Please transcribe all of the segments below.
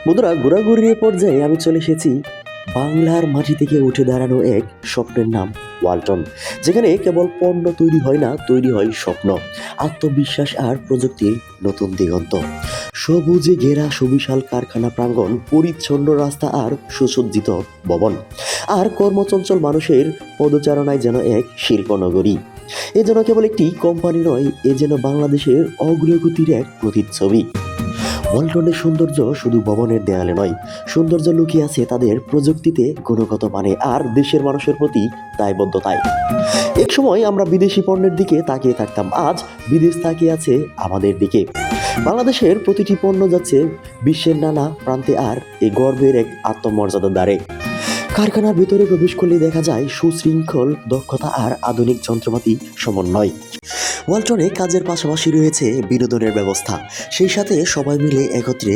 বন্ধুরা, ঘোরাঘুরির পর্যায়ে আমি চলে এসেছি বাংলার মাটি থেকে উঠে দাঁড়ানো এক স্বপ্নের নাম ওয়ালটন, যেখানে কেবল পণ্য তৈরি হয় না, তৈরি হয় স্বপ্ন, আত্মবিশ্বাস আর প্রযুক্তির নতুন দিগন্ত। সবুজে ঘেরা সুবিশাল কারখানা প্রাঙ্গণ, পরিচ্ছন্ন রাস্তা আর সুসজ্জিত ভবন, আর কর্মচঞ্চল মানুষের পদচারণায় যেন এক শিল্পনগরী। এ যেন কেবল একটি কোম্পানি নয়, এ যেন বাংলাদেশের অগ্রগতির এক প্রতিচ্ছবি। ওয়ালটনের সৌন্দর্য শুধু ভবনের দেয়ালে নয়, সৌন্দর্য লুকিয়ে আছে তাদের প্রযুক্তিতে, গুণগত মানে আর দেশের মানুষের প্রতি দায়বদ্ধতায়। এক সময় আমরা বিদেশি পণ্যের দিকে তাকিয়ে থাকতাম, আজ বিদেশ তাকিয়ে আছে আমাদের দিকে। বাংলাদেশের প্রতিটি পণ্য যাচ্ছে বিশ্বের নানা প্রান্তে, আর এই গর্বের এক আত্মমর্যাদার দ্বারে। কারখানার ভেতরে প্রবেশ করলে দেখা যায় সুশৃঙ্খল দক্ষতা আর আধুনিক যন্ত্রপাতি সমন্বয়। ওয়ালটনে কাজের পাশাপাশি রয়েছে বিনোদনের ব্যবস্থা, সেই সাথে সবাই মিলে একত্রে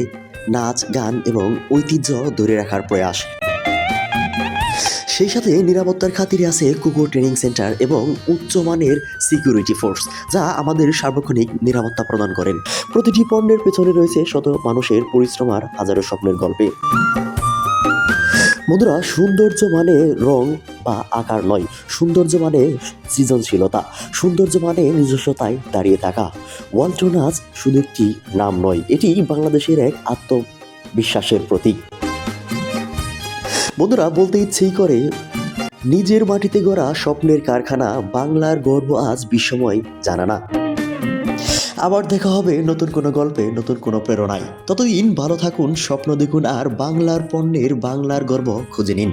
নাচ, গান এবং ঐতিহ্য ধরে রাখার প্রয়াস। সেই সাথে নিরাপত্তার খাতিরে আছে কুকুর ট্রেনিং সেন্টার এবং উচ্চমানের সিকিউরিটি ফোর্স, যা আমাদের সার্বক্ষণিক নিরাপত্তা প্রদান করেন। প্রতিটি পণ্যের পেছনে রয়েছে শত মানুষের পরিশ্রম আর হাজারো স্বপ্নের গল্পে। বন্ধুরা, সৌন্দর্য মানে রং বা আকার নয়, সৌন্দর্য মানে সৃজনশীলতা, সৌন্দর্য মানে নিজস্বতায় দাঁড়িয়ে থাকা। ওয়ালটন আজ শুধু একটি নাম নয়, এটি বাংলাদেশের এক আত্মবিশ্বাসের প্রতীক। বন্ধুরা, বলতে ইচ্ছেই করে, নিজের মাটিতে গড়া স্বপ্নের কারখানা, বাংলার গর্ব আজ বিশ্বময়, জানা না। আবার দেখা হবে নতুন কোনো গল্পে, নতুন কোনো প্রেরণায়। ততদিন ভালো থাকুন, স্বপ্ন দেখুন আর বাংলার পণ্যের, বাংলার গর্ব খুঁজে নিন।